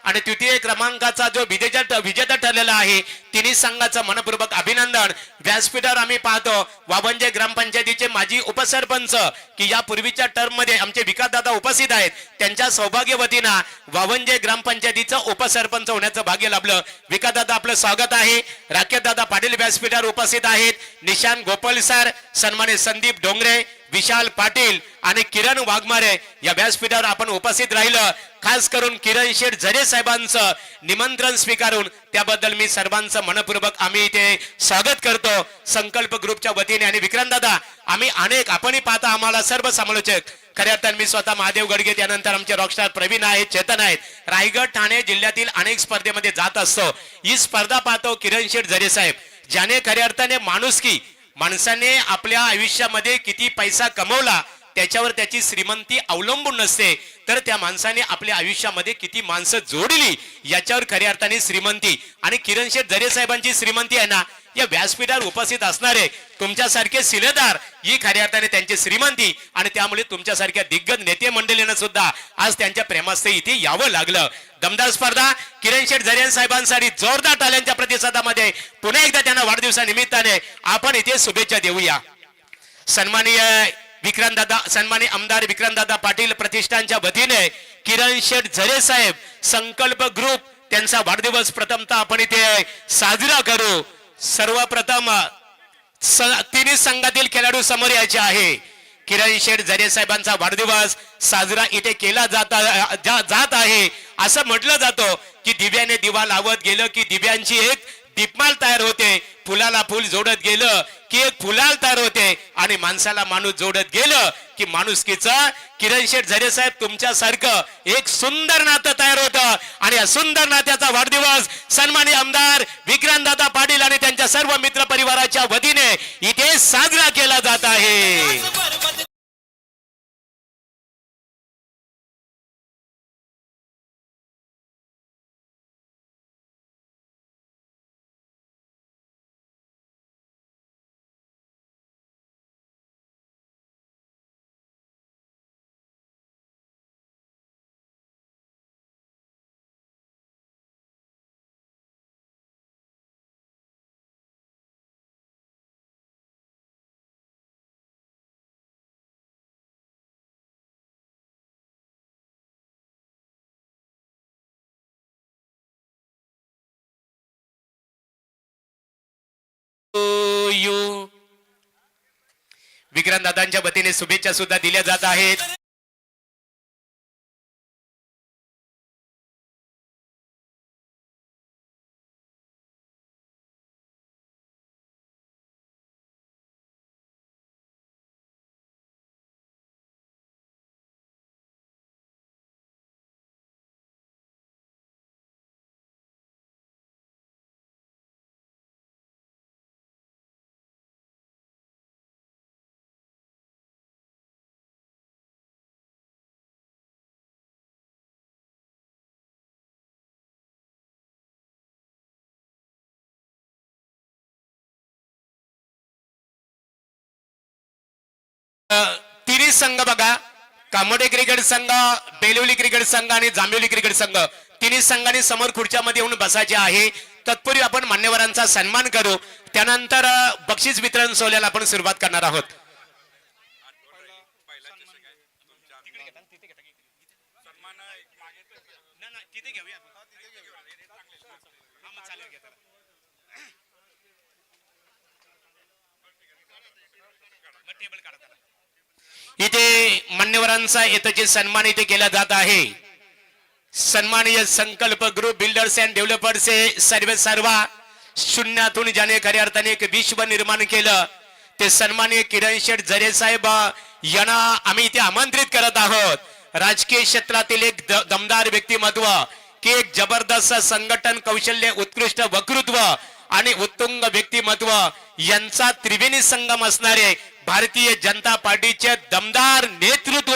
आणि तृतीय क्रमांकाचा जो विजेता ठरलेला आहे तिन्ही संघाचं मनपूर्वक अभिनंदन। व्यासपीठावर आम्ही पाहतो वावंजे ग्रामपंचायतीचे माजी उपसरपंच की या पूर्वीच्या टर्म मध्ये आमचे विकास दादा उपस्थित आहेत, त्यांच्या सौभाग्यवतीनं वावंजे ग्रामपंचायतीचं उपसरपंच होण्याचं भाग्य लाभलं। विकास दादा आपलं स्वागत आहे। राकेश दादा पाटील व्यासपीठावर उपस्थित आहेत, निशान गोपाल सर, सन्मानित संदीप डोंगरे, विशाल पाटील आणि किरण वाघमारे या व्यासपीठावर आपण उपस्थित राहिलं। खास करून किरण शेठ झरे साहेबांचं निमंत्रण स्वीकारून त्याबद्दल मी सर्वांचं मनपूर्वक आम्ही इथे स्वागत करतो संकल्प ग्रुपच्या वतीने। आणि विक्रांत दादा आम्ही अनेक आपणही पाहता आम्हाला सर्व समालोचक खऱ्या अर्थाने मी स्वतः महादेव गडगे, त्यानंतर आमचे रॉकस्टार प्रवीण आहेत, चेतन आहेत, रायगड ठाणे जिल्ह्यातील अनेक स्पर्धेमध्ये जात असतो। ही स्पर्धा पाहतो किरण शेठ झरे साहेब ज्याने खऱ्या अर्थाने माणुसकी, माणसाने आपल्या आयुष्यामध्ये किती पैसा कमवला त्याच्यावर त्याची श्रीमंती अवलंबून नसते, तर त्या माणसाने आपल्या आयुष्यामध्ये किती माणसं जोडली याच्यावर खऱ्या अर्थाने श्रीमंती। आणि किरण शेठ झरे साहेबांची श्रीमंती आहे ना, या व्यासपीठावर उपस्थित असणारे तुमच्यासारखे शिलेदार ही खऱ्या अर्थाने त्यांची श्रीमंती। आणि त्यामुळे तुमच्यासारख्या दिग्गज नेते मंडळींना सुद्धा आज त्यांच्या प्रेमास्थळी इथे यावं लागलं। दमदार स्पर्धा किरण शेठ झरे साहेबांसाठी जोरदार टाळ्यांच्या प्रतिसादामध्ये पुन्हा एकदा त्यांना वाढदिवसानिमित्ताने आपण इथे शुभेच्छा देऊया। सन्माननीय विक्रांत दादा, सन्माननीय आमदार विक्रांत दादा पाटील प्रतिष्ठानच्या वतीने किरण शेठ झरे साहेब संकल्प ग्रुप त्यांचा वाढदिवस प्रथमतः आपण इथे साजरा करू। सर्वप्रथम तिन्ही संघातील खेळाडू समोर यायचे आहे। किरण शेठ झरे साहेबांचा वाढदिवस साजरा इथे केला जात आहे। असं म्हटलं जातं की दिव्याने दिवा लावत गेलं की दिव्यांची एक दीपमाल तयार होते, फुलाला फुल जोडत गेलं की एक फुलाल तयार होते, आणि माणसाला माणूस जोडत गेलं की माणुसकीचं किरण शेठ झरे साहेब तुमच्यासारखं एक सुंदर नातं तयार होतं। आणि या सुंदर नात्याचा वाढदिवस सन्माननीय आमदार विक्रांत दादा पाटील आणि त्यांच्या सर्व मित्र परिवाराच्या वतीने इथे साजरा केला जात आहे। विक्रांत दादांच्या वतीने शुभेच्छा सुद्धा दिल्या जात आहेत। तिन्ही संघ बघा, कामोडे क्रिकेट संघ, बेलवली क्रिकेट संघ आणि जांभिवली क्रिकेट संघ, तिन्ही संघांनी समोर खुर्च्यामध्ये येऊन बसायचे आहे। तत्पूर्वी आपण मान्यवरांचा सन्मान करू, त्यानंतर बक्षीस वितरण सोहळ्याला आपण सुरुवात करणार आहोत। इथे मान्यवरांचा येथेचे सन्मान इथे केला जात आहे। सन्माननीय संकल्प ग्रुप बिल्डर्स अँड डेव्हलपर्सचे सर्व शून्यातून ज्याने खऱ्या अर्थाने एक विश्व निर्माण केलं ते सन्माननीय किरण शेठ झरे साहेब यांना आम्ही इथे आमंत्रित करत आहोत। राजकीय क्षेत्रातील एक दमदार व्यक्तिमत्व की एक जबरदस्त संघटन कौशल्य, उत्कृष्ट वक्तृत्व आणि उत्तुंग व्यक्तिमत्व यांचा त्रिवेणी संगम असणारे भारतीय जनता पार्टीचे दमदार नेतृत्व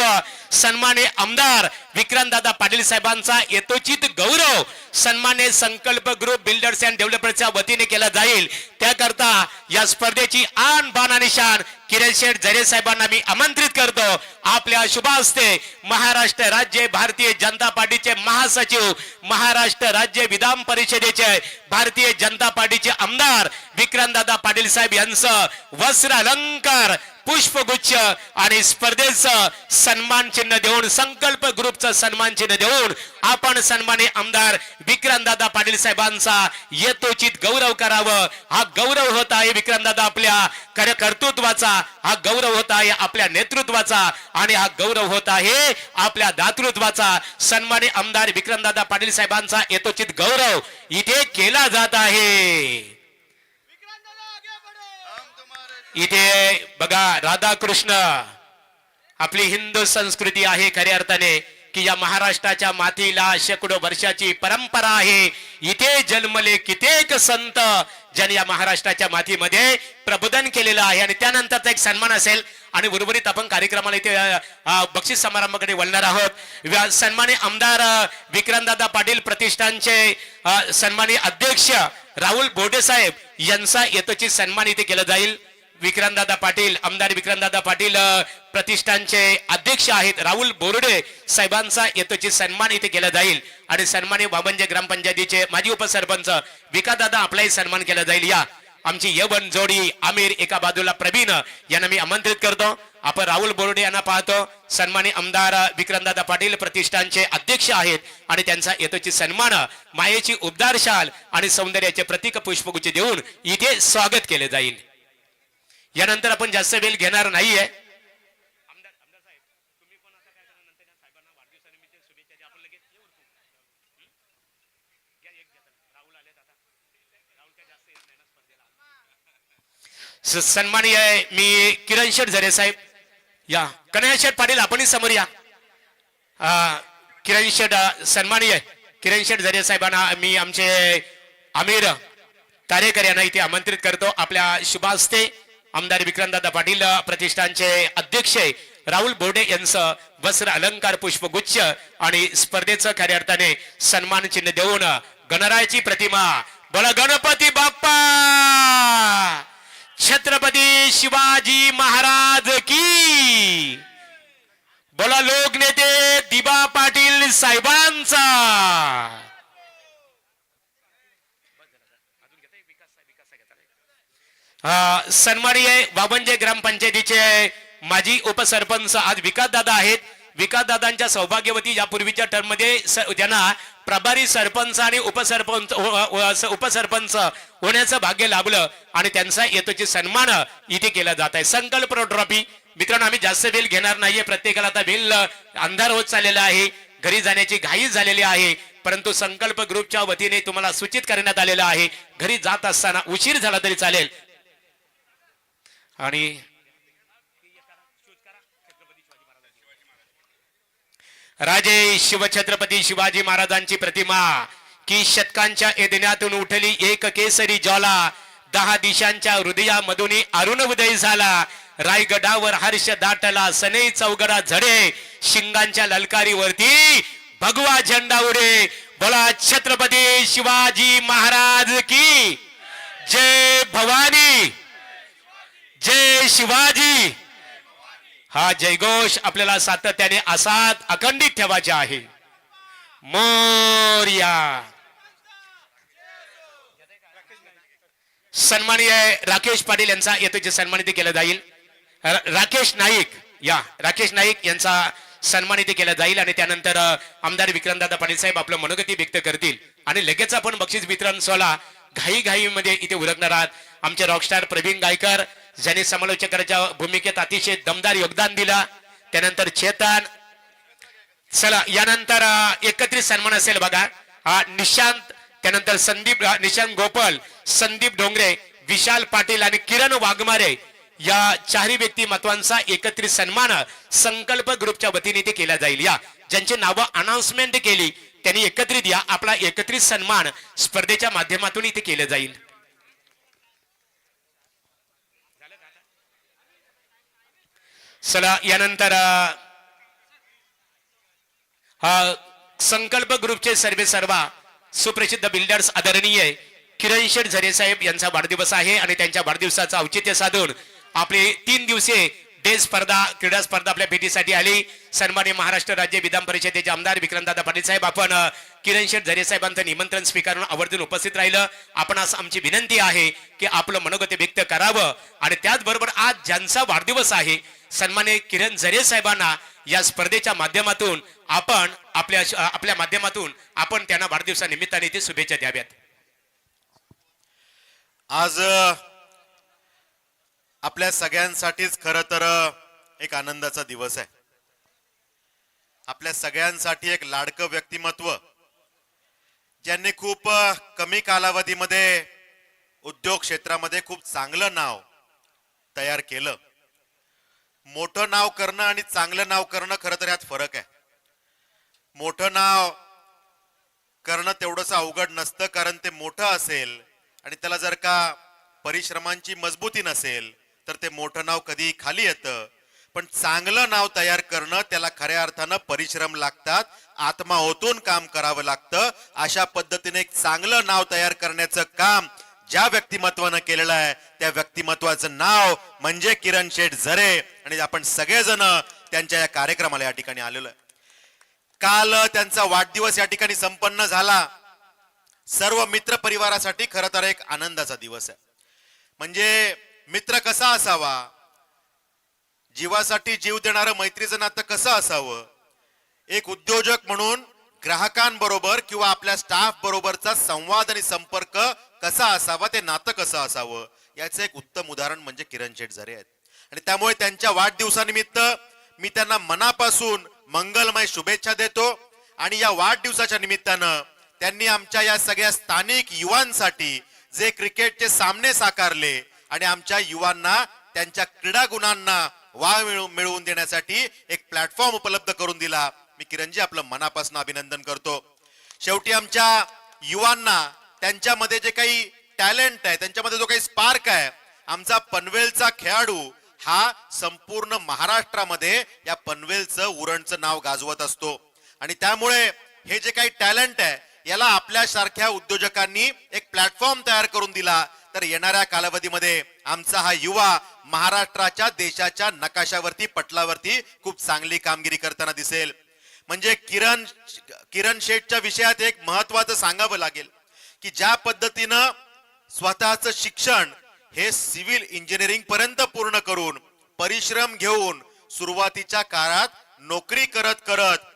सन्माननीय आमदार विक्रांत दादा पाटील साहेबांचा यथोचित गौरव सन्मान्य संकल्प ग्रुप बिल्डर्स अँड डेव्हलपर्सच्या वतीने केला जाईल. त्याकरता या स्पर्धेची आन बान आणि शान किरण शेठ जरे साहेबांना मी आमंत्रित करतो. आपल्या शुभ हस्ते महाराष्ट्र राज्य भारतीय जनता पार्टीचे महासचिव, महाराष्ट्र राज्य विधान परिषदेचे भारतीय जनता पार्टीचे आमदार विक्रांतदादा पाटील साहेब यांचं वस्त्र अलंकार, पुष्पगुच्छ आणि स्पर्धेचं सन्मान चिन्ह देऊन, संकल्प ग्रुपचं सन्मान चिन्ह देऊन आपण सन्मान्य आमदार विक्रांतदादा पाटील साहेबांचा यथोचित गौरव करावं. हा गौरव होत आहे विक्रांतदादा आपल्या कर्तृत्वाचा, हा गौरव होत आहे आपल्या नेतृत्वाचा आणि हा गौरव होत आहे आपल्या दातृत्वाचा. सन्मान्य आमदार विक्रांतदादा पाटील साहेबांचा यथोचित गौरव इथे केला जात आहे. इथे बघा राधाकृष्ण, आपली हिंदू संस्कृती आहे खऱ्या अर्थाने की या महाराष्ट्राच्या मातीला शेकडो वर्षाची परंपरा आहे. इथे जन्मले कित्येक संत ज्यांनी या महाराष्ट्राच्या मातीमध्ये प्रबोधन केलेलं आहे. आणि त्यानंतरचा एक सन्मान असेल आणि उर्वरित आपण कार्यक्रमाला इथे बक्षीस समारंभाकडे वळणार आहोत. सन्मान्य आमदार विक्रांतदादा पाटील प्रतिष्ठानचे सन्माननीय अध्यक्ष राहुल बोर्डे साहेब यांचा यथोचित सन्मान इथे केला जाईल. विक्रांतदादा पाटील, आमदार विक्रांतदादा पाटील प्रतिष्ठानचे अध्यक्ष आहेत राहुल बोर्डे साहेबांचा यथोचित सन्मान इथे केला जाईल. आणि सन्मान्य वामंजे ग्रामपंचायतीचे माजी उपसरपंच विकासदादा आपलाही सन्मान केला जाईल. या आमची यवन जोडी आमिर एका बाजूला प्रवीण यांना मी आमंत्रित करतो. आपण राहुल बोर्डे यांना पाहतो. सन्मान्य आमदार विक्रांतदादा पाटील प्रतिष्ठानचे अध्यक्ष आहेत आणि त्यांचा यथोचित सन्मान मायेची उबदार शाल आणि सौंदर्याचे प्रतीक पुष्पगुच्छ देऊन इथे स्वागत केले जाईल. यानंतर आपण जास्त वेळ घेणार नाहीये. सन्माननीय मी किरण शेठ झरे साहेब, या कन्हैया शेठ पाटील आपणही समोर या. किरण शेठ, सन्माननीय किरण शेठ झरे साहेबांना मी आमचे आमिर तारेकर यांना इथे आमंत्रित करतो. आपल्या शुभ हस्ते आमदार विक्रांतदादा पाटील प्रतिष्ठानचे अध्यक्ष राहुल बोर्डे यांचं वस्त्र अलंकार, पुष्पगुच्छ आणि स्पर्धेचं खऱ्या अर्थाने सन्मान चिन्ह देऊन गणरायाची प्रतिमा, बोला गणपती बाप्पा, छत्रपती शिवाजी महाराज की, बोला लोकनेते दिबा पाटील साहेबांचा. सन्माननीय वामंजे ग्रामपंचायतीचे माजी उपसरपंच आज विकासदादा आहेत. विकासदादांच्या सौभाग्यवती यापूर्वीच्या टर्म मध्ये ज्यांना प्रभारी सरपंच आणि उपसरपंच होण्याचं भाग्य लाभलं आणि त्यांचा यथोचित सन्मान इथे केला जात आहे. संकल्प ट्रॉफी. मित्रांनो, आम्ही जास्त वेळ घेणार नाहीये. प्रत्येकाला आता वेळ अंधार होत चाललेला आहे, घरी जाण्याची घाई झालेली आहे. परंतु संकल्प ग्रुपच्या वतीने तुम्हाला सूचित करण्यात आलेलं आहे, घरी जात असताना उशीर झाला तरी चालेल. आणि राजे शिवछत्रपती शिवाजी महाराजांची प्रतिमा की शतकांच्या एदण्यातून उठली एक केसरी ज्वाला, 10 दिशांच्या हृदयामधून अरुण उदय झाला. रायगडावर हर्ष दाटला, सनई चौगडा झडे, शिंगांच्या ललकारीवरती भगवा झेंडा उडे. बोला छत्रपती शिवाजी महाराज की जय. भवानी जय शिवाजी. हा जयघोष आपल्याला सातत्याने असाच अखंडित ठेवायचा आहे. मोरया. सन्माननीय राकेश पाटील यांचा यथोचित सन्मानित केला जाईल. राकेश नाईक, या राकेश नाईक यांचा सन्मानित केला जाईल. आणि त्यानंतर आमदार विक्रांतदादा पाटील साहेब आपलं मनोगती व्यक्त करतील आणि लगेच आपण बक्षीस वितरण सोहळा घाई मध्ये इथे उरकणार आहात. आमचे रॉकस्टार प्रवीण गायकर ज्यांनी समालोचकाच्या भूमिकेत अतिशय दमदार योगदान दिला. त्यानंतर चेतन. चला यानंतर एकत्रित सन्मान असेल बघा. निशांत, त्यानंतर संदीप, निशांत गोपाल, संदीप डोंगरे, विशाल पाटील आणि किरण वाघमारे या 4 व्यक्तिमत्वांचा एकत्रित सन्मान संकल्प ग्रुपच्या वतीने ते केला जाईल. या ज्यांचे नाव अनाउन्समेंट केली त्यांनी एकत्रित या. आपला एकत्रित सन्मान स्पर्धेच्या माध्यमातून इथे केले जाईल. चला यानंतर संकल्प ग्रुपचे सर्वे सर्वा सुप्रसिद्ध बिल्डर्स आदरणीय किरण शेठ झरे साहेब यांचा वाढदिवस आहे आणि त्यांच्या वाढदिवसाचं औचित्य साधून आपले 3 दिवसीय डे स्पर्धा क्रीडा स्पर्धा आपल्या भेटीसाठी आली. सन्माननीय महाराष्ट्र राज्य विधान परिषदेचे आमदार विक्रांतदादा पाटील साहेब, आपण किरण शेठ झरे साहेबांचं निमंत्रण स्वीकारून आवर्जून उपस्थित राहिलं. आपणास आमची विनंती आहे की आपलं मनोगत व्यक्त करावं आणि त्याचबरोबर आज ज्यांचा वाढदिवस आहे सन्माननीय किरण झरे साहेबांना या स्पर्धेच्या माध्यमातून आपण आपल्या माध्यमातून आपण त्यांना वाढदिवसानिमित्ताने ते शुभेच्छा द्याव्यात. आज आपल्या सगळ्यांसाठीच खरं तर एक आनंदाचा दिवस आहे. आपल्या सगळ्यांसाठी एक लाडकं व्यक्तिमत्व, ज्यांनी खूप कमी कालावधीमध्ये उद्योग क्षेत्रामध्ये खूप चांगलं नाव तयार केलं. मोठं नाव करणं आणि चांगलं नाव करणं खरं तर यात फरक आहे. मोठं नाव करणं तेवढंच अवघड नसतं, कारण ते मोठं असेल आणि त्याला जर का परिश्रमांची मजबूती नसेल तर ते मोठं नाव कधी खाली येतं. पण चांगलं नाव तयार करणं त्याला खऱ्या अर्थानं परिश्रम लागतात, आत्मा ओतून काम करावं लागतं. अशा पद्धतीने एक चांगलं नाव तयार करण्याचं काम ज्या व्यक्तिमत्वानं केलेलं आहे त्या व्यक्तिमत्वाचं नाव म्हणजे किरण शेठ झरे, आणि आपण सगळेजण त्यांच्या या कार्यक्रमाला या ठिकाणी आलेलो आहे. काल त्यांचा वाढदिवस या ठिकाणी संपन्न झाला. सर्व मित्र परिवारासाठी खरं तर एक आनंदाचा दिवस आहे. म्हणजे मित्र कसा असावा, जीवासाठी जीव देणारं मैत्रीचं नातं कसं असावं, एक उद्योजक म्हणून ग्राहकांबरोबर किंवा आपल्या स्टाफ बरोबरचा संवाद आणि संपर्क कसा असावा, ते नातं कसं असावं, याचं एक उत्तम उदाहरण म्हणजे किरण शेठ झरे आहेत. आणि त्यामुळे त्यांच्या वाढदिवसानिमित्त मी त्यांना मनापासून मंगलमय शुभेच्छा देतो. आणि या वाढदिवसाच्या निमित्तानं त्यांनी आमच्या या सगळ्या स्थानिक युवांसाठी जे क्रिकेटचे सामने साकारले आणि आमच्या युवांना त्यांच्या क्रीडा गुणांना वाव मिळवून देण्यासाठी एक प्लॅटफॉर्म उपलब्ध करून दिला. मी किरणजी आपलं मनापासून अभिनंदन करतो. शेवटी आमच्या युवांना त्यांच्यामध्ये जे काही टॅलेंट आहे, त्यांच्यामध्ये जो काही स्पार्क आहे, आमचा पनवेलचा खेळाडू हा संपूर्ण महाराष्ट्रामध्ये या पनवेलचं उरणचं नाव गाजवत असतो. आणि त्यामुळे हे जे काही टॅलेंट आहे याला आपल्या सारख्या उद्योजकांनी एक प्लॅटफॉर्म तयार करून दिला तर येणाऱ्या कालावधीमध्ये आमचा हा युवा महाराष्ट्राच्या देशाच्या नकाशावरती पटलावरती खूप चांगली कामगिरी करताना दिसेल. म्हणजे किरण शेठच्या विषयात एक महत्वाचं सांगावं लागेल की ज्या पद्धतीनं स्वतःचं शिक्षण हे सिव्हिल इंजिनिअरिंग पर्यंत पूर्ण करून परिश्रम घेऊन सुरुवातीच्या काळात नोकरी करत करत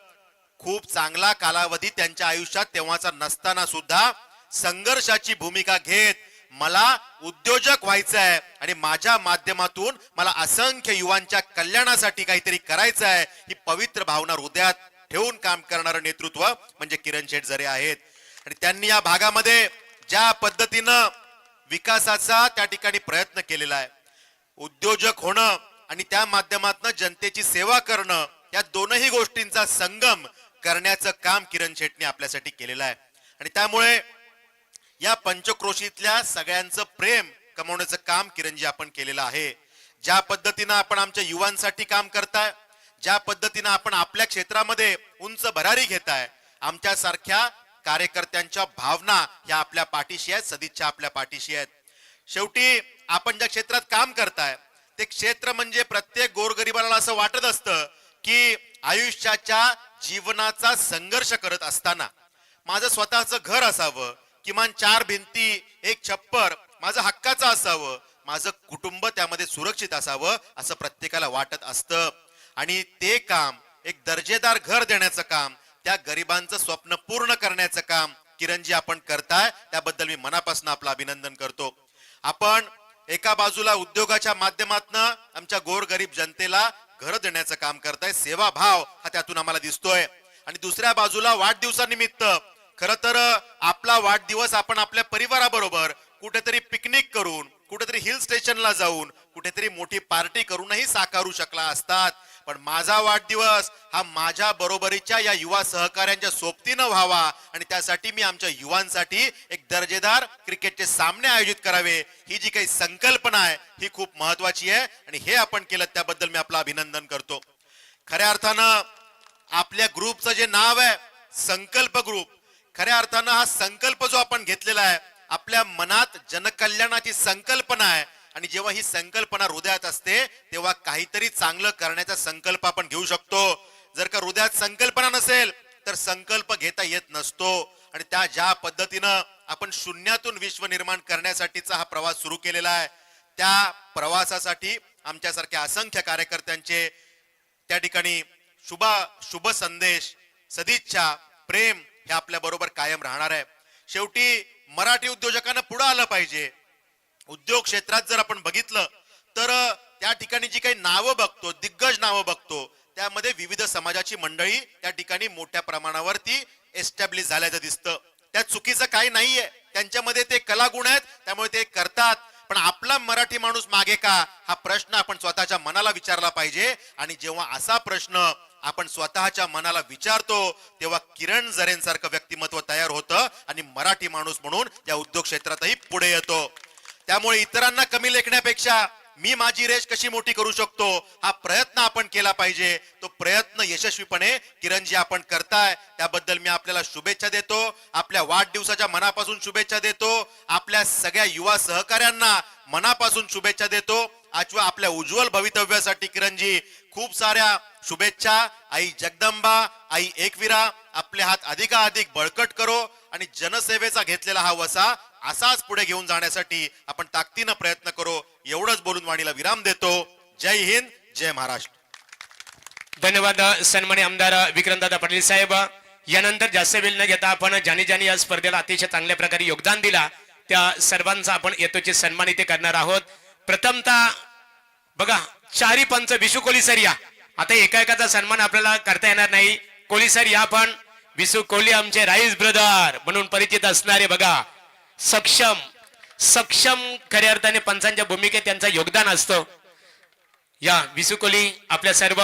खूप चांगला कालावधी त्यांच्या आयुष्यात तेव्हाचा नसताना सुद्धा संघर्षाची भूमिका घेत मला उद्योजक व्हायचं आहे आणि माझ्या माध्यमातून मला असंख्य युवांच्या कल्याणासाठी काहीतरी करायचं आहे, ही पवित्र भावना हृदयात ठेवून काम करणारं नेतृत्व म्हणजे किरण शेठ झरे आहेत. आणि त्यांनी या भागामध्ये ज्या पद्धतीनं विकासाचा त्या ठिकाणी प्रयत्न केलेला आहे, उद्योजक होणं आणि त्या माध्यमातून जनतेची सेवा करणं, या दोनही गोष्टींचा संगम करण्याचं काम किरण शेठने आपल्यासाठी केलेलं आहे. आणि त्यामुळे या पंचक्रोशीतल्या सगळ्यांचं प्रेम कमवण्याचं काम किरणजी आपण केलेलं आहे. ज्या पद्धतीनं आपण आमच्या युवांसाठी काम करताय, ज्या पद्धतीनं आपण आपल्या क्षेत्रामध्ये उंच भरारी घेताय, आमच्या सारख्या कार्यकर्त्यांच्या भावना ह्या आपल्या पाठीशी आहेत, सदिच्छा आपल्या पाठीशी आहेत. शेवटी आपण ज्या क्षेत्रात काम करताय ते क्षेत्र म्हणजे प्रत्येक गोरगरिबाला असं वाटत असतं की आयुष्याच्या जीवनाचा संघर्ष करत असताना माझं स्वतःचं घर असावं, किमान 4 भिंती, एक छप्पर माझं हक्काचं असावं, माझं कुटुंब त्यामध्ये सुरक्षित असावं असं प्रत्येकाला वाटत असतं. आणि ते काम, एक दर्जेदार घर देण्याचं काम, त्या गरिबांचं स्वप्न पूर्ण करण्याचं काम किरणजी आपण करताय, त्याबद्दल मी मनापासून आपलं अभिनंदन करतो. आपण एका बाजूला उद्योगाच्या माध्यमातून आमच्या गोरगरीब जनतेला घर देण्याचं काम करताय, सेवाभाव हा त्यातून आम्हाला दिसतोय. आणि दुसऱ्या बाजूला वाढदिवसानिमित्त खरं तर आपला वाढदिवस आपण आपल्या परिवाराबरोबर कुठेतरी पिकनिक करून, कुठेतरी हिल स्टेशनला जाऊन, कुठेतरी मोठी पार्टी करूनही साकारू शकला असतात. पण माझा वाढदिवस हा माझ्या बरोबरीच्या या युवा सहकाऱ्यांच्या सोबतीनं व्हावा आणि त्यासाठी मी आमच्या युवांसाठी एक दर्जेदार क्रिकेटचे सामने आयोजित करावे, ही जी काही संकल्पना आहे ही खूप महत्वाची आहे. आणि हे आपण केलं त्याबद्दल मी आपलं अभिनंदन करतो. खऱ्या अर्थानं आपल्या ग्रुपचं जे नाव आहे संकल्प ग्रुप, खऱ्या अर्थानं हा संकल्प जो आपण घेतलेला आहे, आपल्या मनात जनकल्याणाची संकल्पना आहे आणि जेव्हा ही संकल्पना हृदयात असते तेव्हा काहीतरी चांगलं करण्याचा संकल्प आपण घेऊ शकतो. जर का हृदयात संकल्पना नसेल तर संकल्प घेता येत नसतो. आणि त्या ज्या पद्धतीनं आपण शून्यातून विश्व निर्माण करण्यासाठीचा हा प्रवास सुरू केलेला आहे, त्या प्रवासासाठी आमच्यासारख्या असंख्य कार्यकर्त्यांचे त्या ठिकाणी शुभ संदेश, सदिच्छा, प्रेम हे आपल्या बरोबर कायम राहणार आहे. शेवटी मराठी उद्योजकांना पुढे आलं पाहिजे. उद्योग क्षेत्रात जर आपण बघितलं तर त्या ठिकाणी जी काही नावं बघतो, दिग्गज नावं बघतो, त्यामध्ये विविध समाजाची मंडळी त्या ठिकाणी मोठ्या प्रमाणावरती एस्टॅब्लिश झाल्याचं दिसतं. त्या चुकीचं काही नाहीये, त्यांच्यामध्ये ते कलागुण आहेत, त्यामुळे ते करतात. पण आपला मराठी माणूस मागे का, हा प्रश्न आपण स्वतःच्या मनाला विचारला पाहिजे. आणि जेव्हा असा प्रश्न आपण स्वतःच्या मनाला विचारतो तेव्हा किरण जरेंसारखं व्यक्तिमत्व तयार होतं आणि मराठी माणूस म्हणून या उद्योग क्षेत्रातही पुढे येतो. त्यामुळे इतरांना कमी लेखण्यापेक्षा मी माझी रेष कशी मोठी करू शकतो हा प्रयत्न आपण केला पाहिजे. तो प्रयत्न यशस्वीपणे किरणजी आपण करताय, त्याबद्दल मी आपल्याला शुभेच्छा देतो. आपल्या वाढदिवसाच्या मनापासून शुभेच्छा देतो. आपल्या सगळ्या युवा सहकाऱ्यांना मनापासून शुभेच्छा देतो. आपल्या उज्ज्वल भवितव्यासाठी किरणजी खूप साऱ्या शुभेच्छा. आई जगदंबा, आई एकविरा आपले हात अधिकाधिक बळकट करो आणि जनसेवेचा घेतलेला हा वसा असाच पुढे घेऊन जाण्यासाठी आपण ताकदीनं प्रयत्न करू. एवढंच बोलून वाणीला विराम देतो. जय हिंद, जय महाराष्ट्र. धन्यवाद सन्माननीय आमदार विक्रमदादा पाटील साहेब. यानंतर जास्त वेळ न घेता आपण ज्यांनी ज्यांनी या स्पर्धेला अतिशय चांगल्या प्रकारे योगदान दिला त्या सर्वांचा आपण येतोचे सन्मान इथे करणार आहोत. प्रथमतः बघा, चारी पंच विशू कोहली सर या. आता एका एकाचा सन्मान आपल्याला करता येणार नाही. कोहली सर या. पण विशू कोहली आमचे राईस ब्रदर म्हणून परिचित असणारे बघा, सक्षम खऱ्या अर्थाने पंचांच्या भूमिकेत त्यांचं योगदान असतं. या विशू कोहली आपल्या सर्व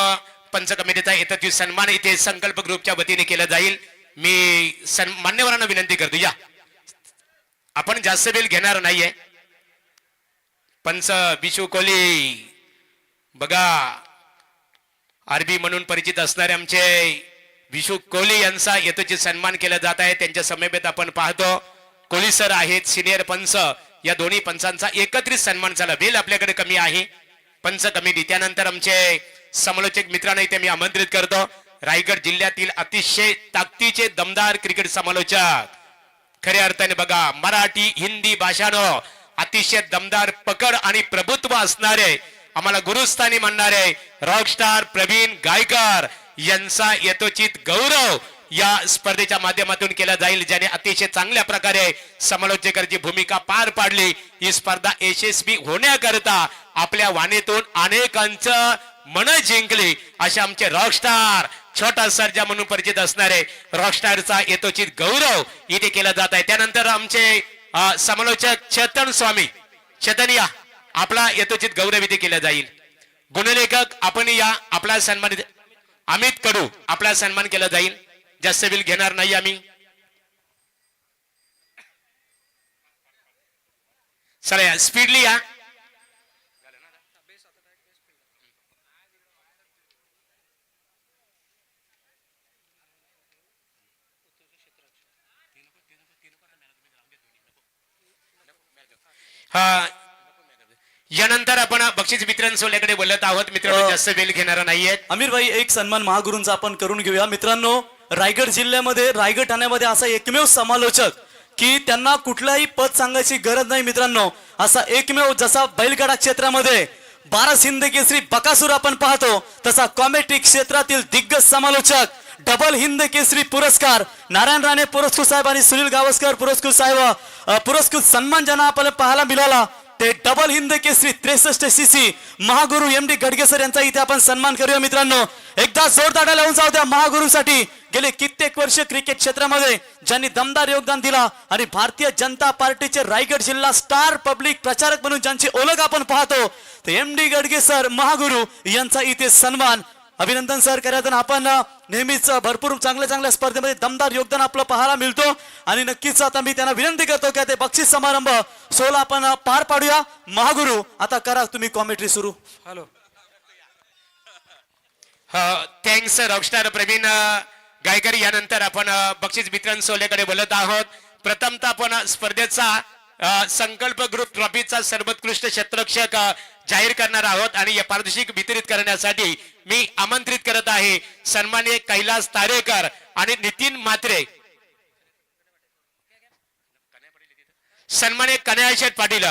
पंच कमिटीचा येतो सन्मान इथे संकल्प ग्रुपच्या वतीने केला जाईल. मी मान्यवरांना विनंती करतो, या आपण जास्त वेळ घेणार नाहीये. पंच विशू कोहली बघा, आरबी म्हणून परिचित असणारे आमचे विशू कोहली यांचा येतोची सन्मान केला जात आहे. त्यांच्या समवेत आपण पाहतो कोहली सर आहेत, सिनियर पंच. या दोन्ही पंचांचा एकत्रित सन्मान झाला. वेळ आपल्याकडे कमी आहे. पंच कमिटी त्यानंतर आमचे समालोचक मित्रांना इथे मी आमंत्रित करतो. रायगड जिल्ह्यातील अतिशय ताकदीचे दमदार क्रिकेट समालोचक, खऱ्या अर्थाने बघा मराठी हिंदी भाषांनो अतिशय दमदार पकड आणि प्रभुत्व असणारे, आम्हाला गुरुस्थानी म्हणणारे रॉकस्टार प्रवीण गायकर यांचा यथोचित गौरव या स्पर्धेच्या माध्यमातून केला जाईल, ज्याने अतिशय चांगल्या प्रकारे समालोचकाची भूमिका पार पाडली. ही स्पर्धा यशस्वी होण्याकरता आपल्या वाणीतून अनेकांचं मन जिंकली. असे आमचे रॉकस्टार छोटा सर्जा म्हणून परिचित असणारे रॉकस्टारचा यथोचित गौरव इथे केला जात आहे. त्यानंतर आमचे समालोचक चेतन स्वामी, चेतन या, आपला यथोचित गौरव इथे केला जाईल. गुणलेखक आपण या, आपला सन्मान अमित कडू आपला सन्मान केला जाईल. जास्त वेळ घेणार नाही आम्ही. चला स्पीडली या. यानंतर आपण बक्षीस वितरण सोहळ्याकडे बोलत आहोत. मित्रांनो जास्त वेळ घेणार नाहीये. आमिर भाई, एक सन्मान महागुरूंचा आपण करून घेऊया. मित्रांनो, रायगड जिल्ह्यामध्ये, रायगड ठाण्यामध्ये असा एकमेव समालोचक की त्यांना कुठलाही पद सांगायची गरज नाही. मित्रांनो, असा एकमेव, जसा बैलगाडा क्षेत्रामध्ये 12 हिंद केसरी बकासूर आपण पाहतो, तसा कॉमेडी क्षेत्रातील दिग्गज समालोचक, डबल हिंद केसरी पुरस्कार नारायण राणे पुरस्कृत साहेब आणि सुनील गावस्कर पुरस्कृत साहेब पुरस्कृत सन्मान ज्यांना आपल्याला पाहायला मिळाला ते double Hind Kesari 63 CC Mahaguru M D गडगेसर यांचा इथे आपण सन्मान करूया. मित्रांनो, एकदा जोरदार लावून जाऊ द्या महागुरूंसाठी. गेले कित्येक वर्ष क्रिकेट क्षेत्रामध्ये ज्यांनी दमदार योगदान दिला आणि भारतीय जनता पार्टीचे रायगड जिल्हा स्टार पब्लिक प्रचारक म्हणून ज्यांची ओळख आपण पाहतो ते एम डी गडगेसर महागुरु यांचा इथे सन्मान. अभिनंदन सर. करायचं आपण नेहमीच भरपूर चांगल्या स्पर्धेमध्ये दमदार योगदान आपलं पाहायला मिळतो आणि नक्कीच आता मी त्यांना विनंती करतो की ते बक्षीस समारंभ सोहळा आपण पार पाडूया. महागुरु, आता करा तुम्ही कॉमेंट्री सुरू. Hello. Thanks rockstar Praveen Gaikar यानंतर आपण बक्षीस वितरण सोहळ्याकडे बोलत आहोत. प्रथमतः आपण स्पर्धेचा संकल्प ग्रुप ट्रॉफीचा सर्वोत्कृष्ट क्षेत्ररक्षक जाहीर करणार आहोत आणि या पारितोषिक वितरित करण्यासाठी मी आमंत्रित करत आहे सन्माननीय कैलास तारेकर आणि नितीन म्हात्रे, सन्माननीय कन्हैया पाटील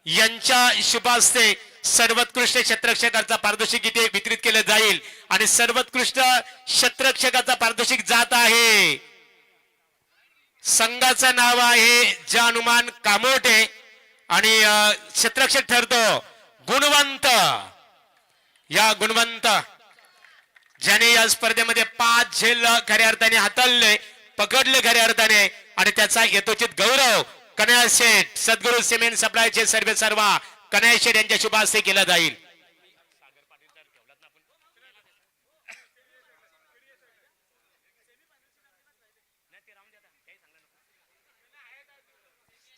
यांच्या शुभ हस्ते सर्वोत्कृष्ट क्षेत्ररक्षकाचा पारितोषिक इथे वितरित केलं जाईल आणि सर्वोत्कृष्ट क्षेत्ररक्षकाचा पारितोषिक जात आहे. संघाचं नाव आहे जानुमान कामोटे आणि क्षेत्ररक्षक ठरतो गुणवंत. या गुणवंत ज्याने या स्पर्धेमध्ये 5 झेल खऱ्या अर्थाने हाताळले, पकडले खऱ्या अर्थाने आणि त्याचा यथोचित गौरव कन्हैया शेठ सद्गुरू सिमेंट सप्लायचे सर्वे सर्वा कन्हैया शेठ यांच्या शुभ हस्ते केला जाईल.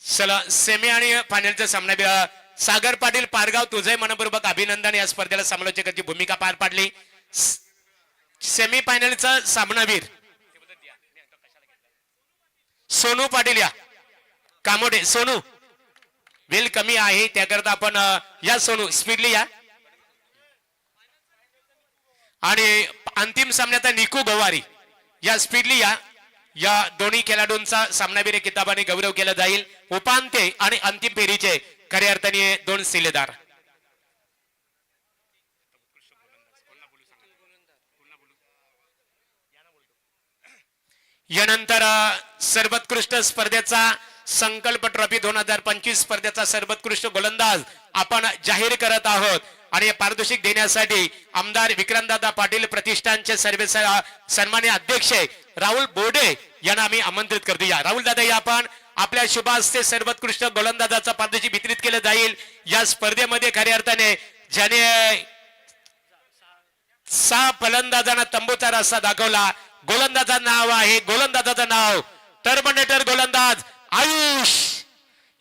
चला सेमी आणि फायनलचा सामना. सागर पाटील पारगाव, तुझे मनपूर्वक अभिनंदन. या स्पर्धेला समालोचकाची भूमिका पार पाडली. सेमी फायनलचा सामनावीर सोनू पाटील या कामोडे. सोनू वेल कमी आहे त्याकरता आपण या सोनू स्पीडली या. आणि अंतिम सामन्याचा निकू गवारी या स्पीडली या. या दोन्ही खेळाडूंचा सामनावीर किताबाने गौरव केला जाईल. उपांत्य आणि अंतिम फेरीचे खऱ्या अर्थाने 2 शिलेदार. यानंतर सर्वोत्कृष्ट स्पर्धेचा संकल्प ट्रॉफी 2025 स्पर्धेचा सर्वोत्कृष्ट गोलंदाज आपण जाहीर करत आहोत आणि पारितोषिक देण्यासाठी आमदार विक्रमदादा पाटील प्रतिष्ठानचे सर्वे सन्माननीय अध्यक्ष राहुल बोडे यांना आम्ही आमंत्रित करतो. या राहुल दादा या आपण आपल्या शुभ हस्ते सर्वोत्कृष्ट गोलंदाजाचा पारितोषिक वितरित केलं जाईल. या स्पर्धेमध्ये खऱ्या अर्थाने ज्याने 6 फलंदाजांना तंबूचा रस्ता दाखवला, गोलंदाजाचं नाव आहे, गोलंदाजाचं नाव टर्मिनेटर गोलंदाज आयुष.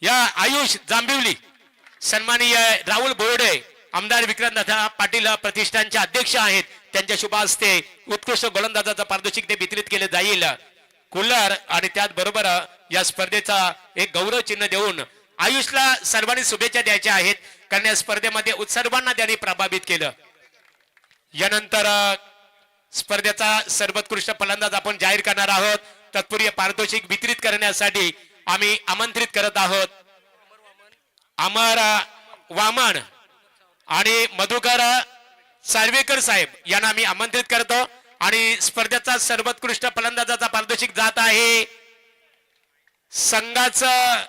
या आयुष जांभिवली. सन्माननीय राहुल बोर्डे आमदार विक्रमदादा पाटील प्रतिष्ठानचे अध्यक्ष आहेत, त्यांच्या शुभ हस्ते उत्कृष्ट गोलंदाजाचा पारितोषिक ते वितरित केले जाईल. कूलर आणि त्याचबरोबर या स्पर्धेचा एक गौरव चिन्ह देऊन आयुषला सर्वांनी शुभेच्छा द्यायच्या आहेत, कारण या स्पर्धेमध्ये सर्वांना त्यांनी प्रभावित केलं. यानंतर स्पर्धेचा सर्वोत्कृष्ट फलंदाज आपण जाहीर करणार आहोत. तत्पूर्वी पारितोषिक वितरित करण्यासाठी आम्ही आमंत्रित करत आहोत अमर वामन आणि मधुकर सार्वेकर साहेब यांना आम्ही आमंत्रित करतो. आणि स्पर्धेचा सर्वोत्कृष्ट फलंदाजाचा पारितोषिक जात आहे. संघाचं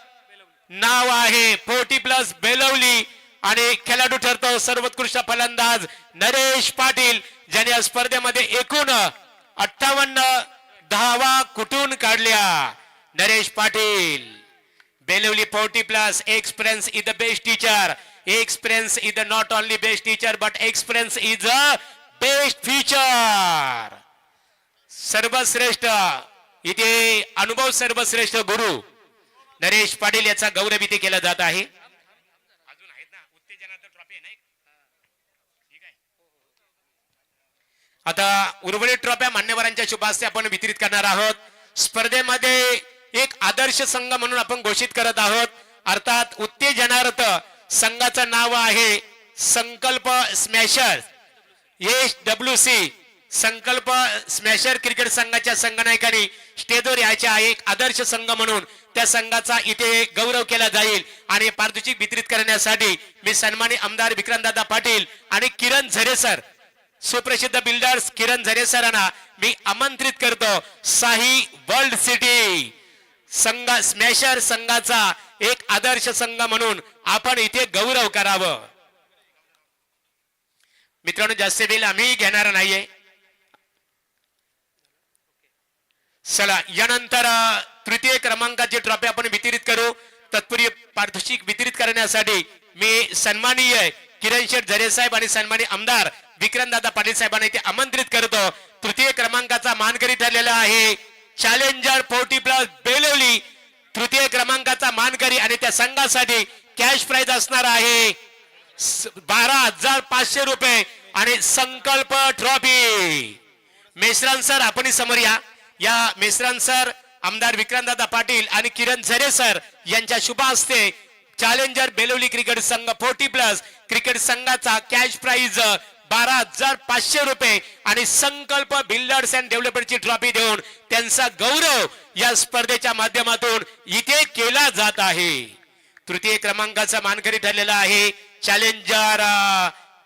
नाव आहे 40+ बेलवली आणि खेळाडू ठरतो सर्वोत्कृष्ट फलंदाज नरेश पाटील, ज्याने या स्पर्धेमध्ये एकूण 58 धावा कुठून काढल्या. Naresh Patil Belavali 40+. Experience is the best teacher. Experience is the not only best teacher but experience is a best feature. सर्वश्रेष्ठ इथे अनुभव सर्वश्रेष्ठ गुरु नरेश पाटील याचा गौरव इथे केला जात आहे. अजून आहेत ना उत्तेजनाचा ट्रॉफी नाही. आता उर्वरित ट्रॉफ्या मान्यवरांच्या शुभ हस्ते आपण वितरित करणार आहोत. स्पर्धेमध्ये एक आदर्श संघ म्हणून आपण घोषित करत आहोत. अर्थात उत्तेजनार्थ संघाचं नाव आहे संकल्प स्मॅशर SWC. संकल्प स्मॅशर क्रिकेट संघाच्या संघनायकांनी स्टेजवर यायचे आहे. एक आदर्श संघ म्हणून त्या संघाचा इथे गौरव केला जाईल आणि पारितोषिक वितरित करण्यासाठी मी सन्माननीय आमदार विक्रमदादा पाटील आणि किरण झरे सर, सुप्रसिद्ध बिल्डर्स किरण झरे सरांना मी आमंत्रित करतो. साही वर्ल्ड सिटी संघ स्मॅशर संघाचा एक आदर्श संघ म्हणून आपण इथे गौरव करावं. मित्रांनो जास्त वेळ आम्ही घेणार नाहीये. चला यानंतर तृतीय क्रमांकाची ट्रॉफी आपण वितरित करू. तत्पूर्वी पारितोषिक वितरित करण्यासाठी मी सन्माननीय किरण शेठ झरे साहेब आणि सन्माननीय आमदार विक्रमदादा पाटील साहेबांना इथे आमंत्रित करतो. तृतीय क्रमांकाचा मानकरी ठरलेला आहे चॅलेंजर 40+ बेलवली. तृतीय क्रमांकाचा मानकरी आणि त्या संघासाठी कॅश प्राइज असणार आहे 12,500 रुपये आणि संकल्प ट्रॉफी. मेश्राम सर आपण समोर या मेश्राम सर आमदार विक्रांतदादा पाटील आणि किरण झरे सर यांच्या शुभ हस्ते चॅलेंजर बेलोली क्रिकेट संघ 40+ क्रिकेट संघाचा कॅश प्राइज 12,500 रुपये आणि संकल्प बिल्डर्स अँड डेव्हलपरची ट्रॉफी देऊन त्यांचा गौरव या स्पर्धेच्या माध्यमातून इथे केला जात आहे. तृतीय क्रमांकाचा मानकरी ठरलेला आहे चॅलेंजर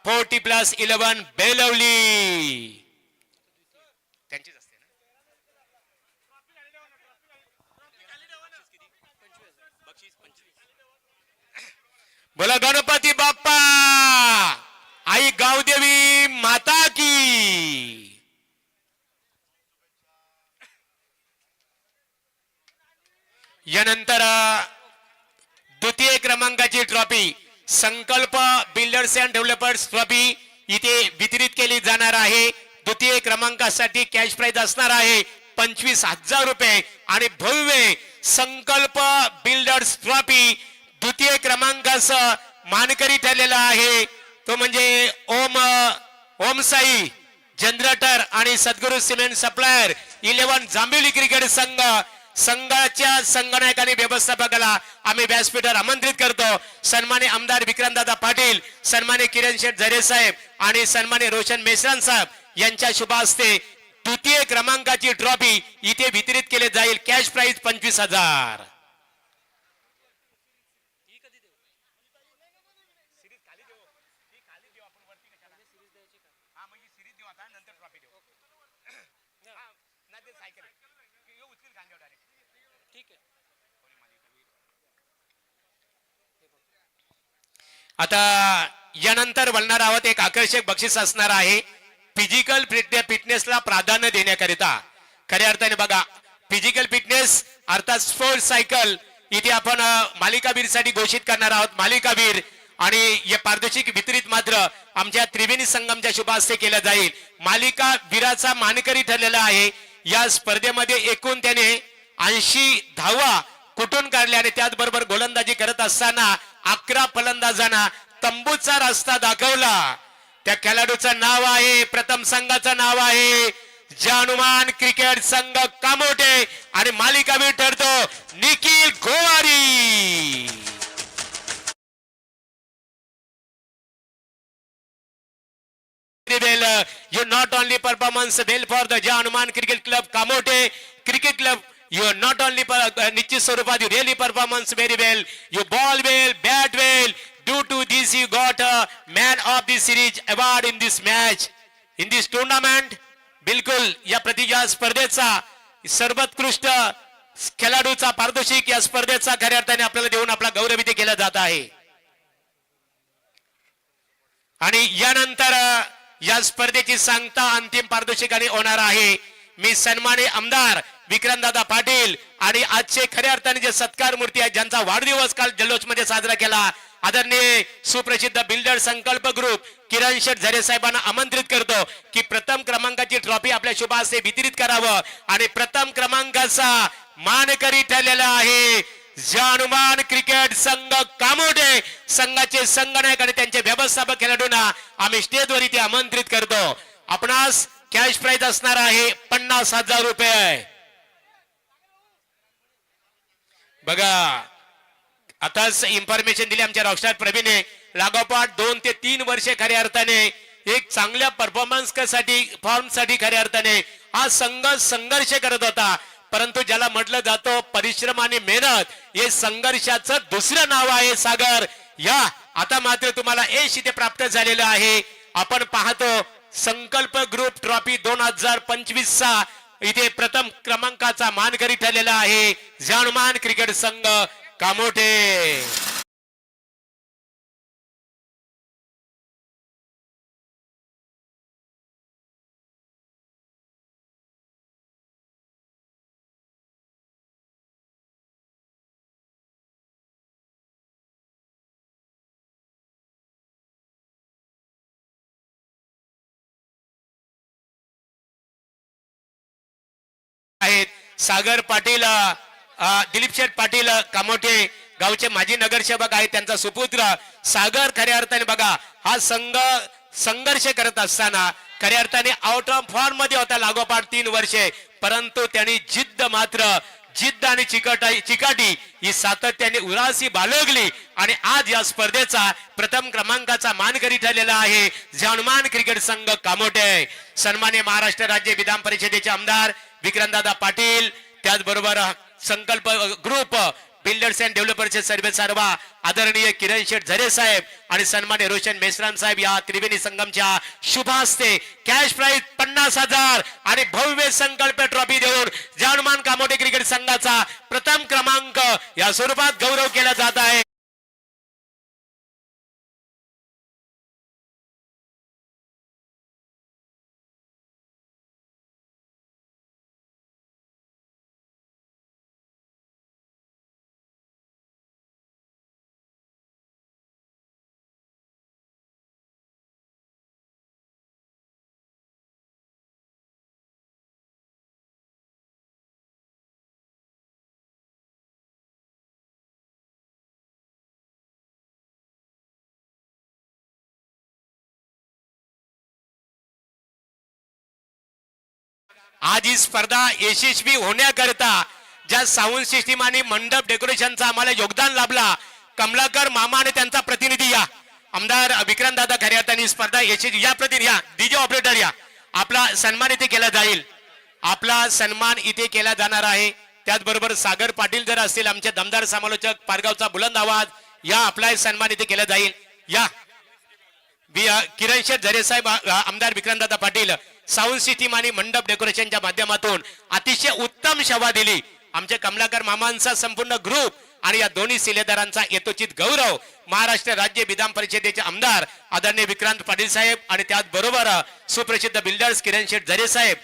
40+11 बेलवली. त्यांचीच असते ना. बोला गणपती बाप्पा आई गावदेवी माता की. यानंतर द्वितीय क्रमांकाची ट्रॉफी संकल्प बिल्डर्स अँड डेव्हलपर्स ट्रॉफी इथे वितरित केली जाणार आहे. द्वितीय क्रमांकासाठी कॅश प्राइज असणार आहे 25,000 रुपये आणि भव्य संकल्प बिल्डर्स ट्रॉफी द्वितीय क्रमांकाचा मानकरी ठरलेला आहे तो म्हणजे ओम साई जनरेटर आणि सद्गुरू सिमेंट सप्लायर 11 जांभिवली क्रिकेट संघाच्या संगणक आणि व्यवस्थापकाला आम्ही व्यासपीठावर आमंत्रित करतो. सन्मान्य आमदार विक्रांतदादा पाटील, सन्मान्य किरण शेठ झरे साहेब आणि सन्मान्य रोशन मेश्राम साहेब यांच्या शुभ हस्ते तृतीय क्रमांकाची ट्रॉफी इथे वितरित केली जाईल. Cash prize 25,000. आता यानंतर बोलणार आहोत एक आकर्षक बक्षीस असणार आहे फिजिकल फिटनेसला प्राधान्य देण्याकरिता. खऱ्या अर्थाने बघा फिजिकल फिटनेस अर्थात स्पोर्ट्स सायकल इथे आपण मालिकावीर साठी घोषित करणार आहोत. मालिकावीर आणि या पारितोषिक वितरित मात्र आमच्या त्रिवेणी संगमच्या शुभ हस्ते केलं जाईल. मालिका वीराचा मानकरी ठरलेला आहे. या स्पर्धेमध्ये एकूण त्याने 80 धावा कुठून काढल्या आणि त्याचबरोबर गोलंदाजी करत असताना 11 फलंदाजांना तंबूचा रस्ता दाखवला. त्या खेळाडूचं नाव आहे प्रथम संघाचं नाव आहे जानुमान क्रिकेट संघ कामोटे आणि मालिकावीर ठरतो Nikhil Gowari. You not only performance well for the Januman Cricket Club Kamote Cricket Club. You not only Nichi Swarupa, you really performance very well. You ball well, bat well. Due to this, you got a Man of the Series award in this match, in this tournament. बिलकुल या प्रतिजा स्पर्धेचा सर्वोत्कृष्ट खेळाडूचा पारितोषिक या स्पर्धेचा खऱ्या अर्थाने आपल्याला देऊन आपला गौरव इथे केला जात आहे. आणि यानंतर या स्पर्धेची सांगता अंतिम पारितोषिकाने होणार आहे. मी सन्माननीय आमदार विक्रांतदादा पाटील आणि आजचे खऱ्या अर्थाने जे सत्कार मूर्ती आहेत ज्यांचा वाढदिवस काल जल्लोष मध्ये साजरा केला आदरणीय सुप्रसिद्ध बिल्डर संकल्प ग्रुप किरण शेठ झरे साहेबांना आमंत्रित करतो की प्रथम क्रमांकाची ट्रॉफी आपल्या शुभ हस्ते वितरित करावं. आणि प्रथम क्रमांकाचा मानकरी ठरलेला आहे जानुमान क्रिकेट संघ कामोडे संघाचे संगणक आणि त्यांचे व्यवस्थापक खेळाडूंना आम्ही स्टेजवर इथे आमंत्रित करतो. आपणास कॅश प्राइज असणार आहे 50,000 रुपये. बघा आताच इन्फॉर्मेशन दिली आमच्या रॉकस्टार प्रवीणे लागोपाठ 2 ते 3 वर्षे खऱ्या अर्थाने एक चांगल्या परफॉर्मन्स फॉर्म साठी खऱ्या अर्थाने हा संघ संघर्ष करत होता. परंतु ज्याला म्हटलं जातं परिश्रम आणि मेहनत हे संघर्षाचं दुसरं नाव आहे सागर. या आता मात्र तुम्हाला यश इथे प्राप्त झालेलं आहे. आपण पाहतो संकल्प ग्रुप ट्रॉफी 2025 इथे प्रथम क्रमांकाचा मानकरी ठरलेला आहे जानुमान क्रिकेट संघ कामोठे. आहेत सागर पाटील दिलीप शेठ पाटील कामोठे गावचे माजी नगरसेवक आहेत त्यांचा सुपुत्र सागर खऱ्या अर्थाने बघा हा संघ संघर्ष करत असताना खऱ्या अर्थाने आउट ऑफ फॉर्म मध्ये होता लागोपाठ 3 वर्षे, परंतु त्यांनी जिद्द आणि चिकाटी ही सातत्याने उरासी बाळगली आणि आज या स्पर्धेचा प्रथम क्रमांकाचा मानकरी ठरलेला आहे जाणमान क्रिकेट संघ कामोटे. सन्मान्य महाराष्ट्र राज्य विधान परिषदेचे आमदार विक्रमदादा पाटील, त्याचबरोबर संकल्प ग्रुप बिल्डर्स अँड डेव्हलपर्सचे सर्वेसर्वा आदरणीय किरण शेठ झरे साहेब आणि सन्मान्य रोशन मेश्राम साहेब या त्रिवेणी संगमच्या शुभ हस्ते कॅश प्राइज 50,000 आणि भव्य संकल्प ट्रॉफी देऊन जाणमान कामोटे क्रिकेट संघाचा प्रथम क्रमांक या स्वरूपात गौरव केला जात आहे. आज ही स्पर्धा यशस्वी होण्याकरता ज्या साऊंड सिस्टीम आणि मंडप डेकोरेशनचा आम्हाला योगदान लाभला, कमलाकर मामा आणि त्यांचा प्रतिनिधी या आमदार विक्रांत दादा खऱ्या अर्थाने स्पर्धा यशस्वी या प्रतिनिधी या डीजे ऑपरेटर या आपला सन्मान इथे केला जाईल. आपला सन्मान इथे केला जाणार आहे. त्याचबरोबर सागर पाटील जर असतील आमचे दमदार समालोचक पारगावचा बुलंद आवाज या आपला सन्मान इथे केला जाईल. या किरण शेठ झरे साहेब आमदार विक्रांतदादा पाटील साऊंड सिस्टीम आणि मंडप डेकोरेशनच्या माध्यमातून अतिशय उत्तम सेवा दिली. आमचे कमलाकर मामांचा संपूर्ण ग्रुप आणि या दोन्ही शिलेदारांचा यथोचित गौरव महाराष्ट्र राज्य विधान परिषदेचे आमदार आदरणीय विक्रांत पाटील साहेब आणि त्याचबरोबर सुप्रसिद्ध बिल्डर्स किरण शेठ झरे साहेब